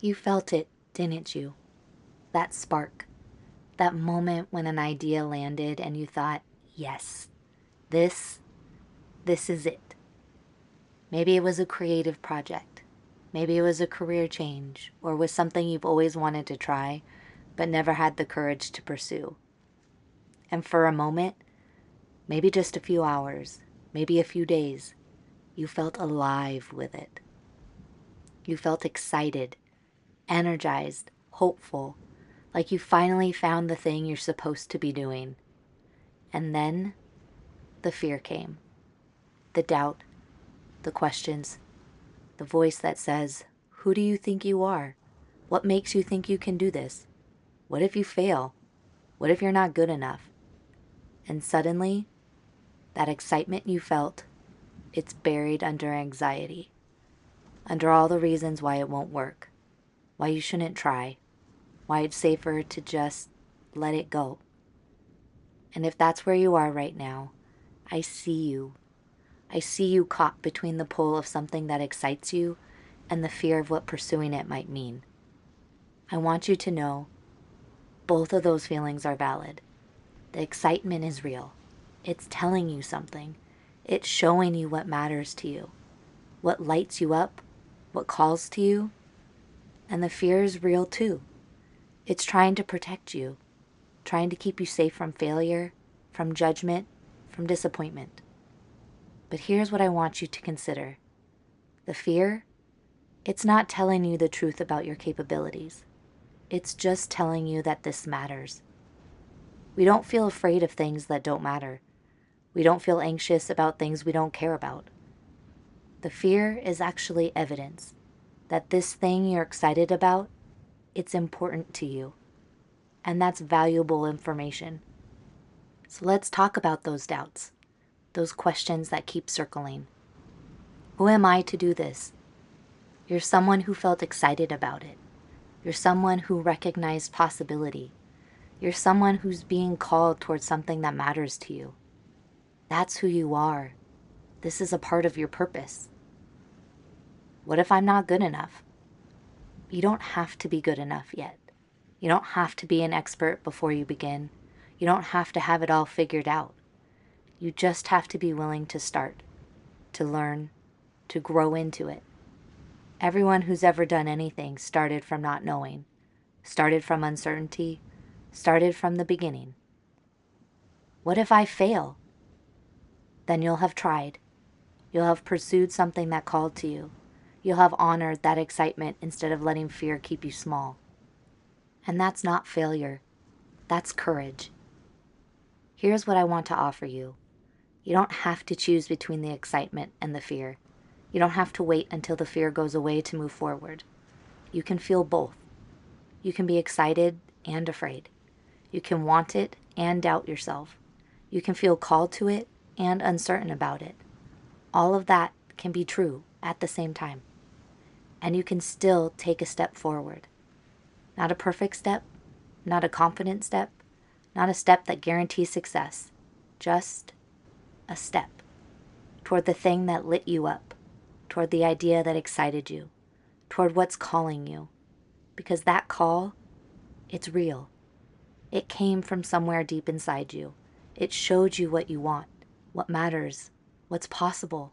You felt it, didn't you? That spark, that moment when an idea landed and you thought, yes, this, this is it. Maybe it was a creative project. Maybe it was a career change or was something you've always wanted to try but never had the courage to pursue. And for a moment, maybe just a few hours, maybe a few days, you felt alive with it. You felt excited, energized, hopeful, like you finally found the thing you're supposed to be doing. And then the fear came, the doubt, the questions, the voice that says, who do you think you are? What makes you think you can do this? What if you fail? What if you're not good enough? And suddenly, that excitement you felt, it's buried under anxiety, under all the reasons why it won't work, why you shouldn't try, why it's safer to just let it go. And if that's where you are right now, I see you. I see you caught between the pull of something that excites you and the fear of what pursuing it might mean. I want you to know both of those feelings are valid. The excitement is real. It's telling you something. It's showing you what matters to you, what lights you up, what calls to you. And the fear is real too. It's trying to protect you, trying to keep you safe from failure, from judgment, from disappointment. But here's what I want you to consider. The fear, it's not telling you the truth about your capabilities. It's just telling you that this matters. We don't feel afraid of things that don't matter. We don't feel anxious about things we don't care about. The fear is actually evidence that this thing you're excited about, it's important to you. And that's valuable information. So let's talk about those doubts, those questions that keep circling. Who am I to do this? You're someone who felt excited about it. You're someone who recognized possibility. You're someone who's being called towards something that matters to you. That's who you are. This is a part of your purpose. What if I'm not good enough? You don't have to be good enough yet. You don't have to be an expert before you begin. You don't have to have it all figured out. You just have to be willing to start, to learn, to grow into it. Everyone who's ever done anything started from not knowing, started from uncertainty, started from the beginning. What if I fail? Then you'll have tried. You'll have pursued something that called to you. You'll have honored that excitement instead of letting fear keep you small. And that's not failure. That's courage. Here's what I want to offer you. You don't have to choose between the excitement and the fear. You don't have to wait until the fear goes away to move forward. You can feel both. You can be excited and afraid. You can want it and doubt yourself. You can feel called to it and uncertain about it. All of that can be true at the same time. And you can still take a step forward. Not a perfect step, not a confident step, not a step that guarantees success. Just a step toward the thing that lit you up, toward the idea that excited you, toward what's calling you. Because that call, it's real. It came from somewhere deep inside you. It showed you what you want, what matters, what's possible.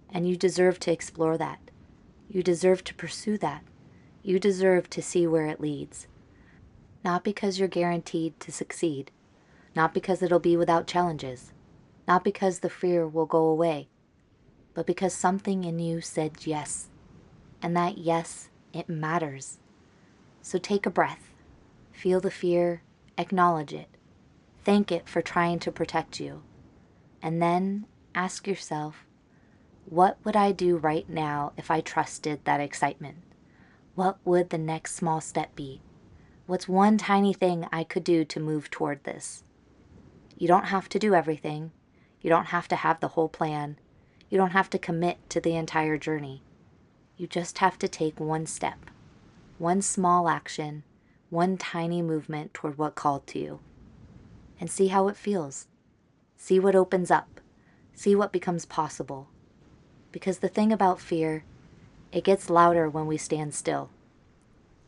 And you deserve to explore that. You deserve to pursue that. You deserve to see where it leads. Not because you're guaranteed to succeed. Not because it'll be without challenges. Not because the fear will go away. But because something in you said yes. And that yes, it matters. So take a breath. Feel the fear. Acknowledge it. Thank it for trying to protect you. And then ask yourself, what would I do right now if I trusted that excitement? What would the next small step be? What's one tiny thing I could do to move toward this? You don't have to do everything. You don't have to have the whole plan. You don't have to commit to the entire journey. You just have to take one step, one small action, one tiny movement toward what called to you. And see how it feels. See what opens up. See what becomes possible. Because the thing about fear, it gets louder when we stand still.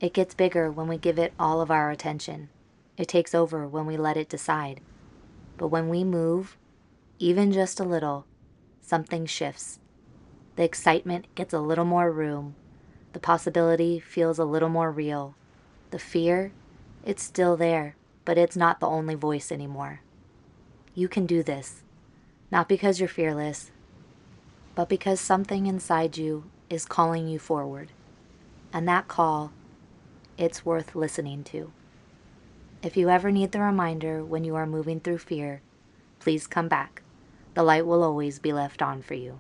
It gets bigger when we give it all of our attention. It takes over when we let it decide. But when we move, even just a little, something shifts. The excitement gets a little more room. The possibility feels a little more real. The fear, it's still there, but it's not the only voice anymore. You can do this, not because you're fearless, but because something inside you is calling you forward. And that call, it's worth listening to. If you ever need the reminder when you are moving through fear, please come back. The light will always be left on for you.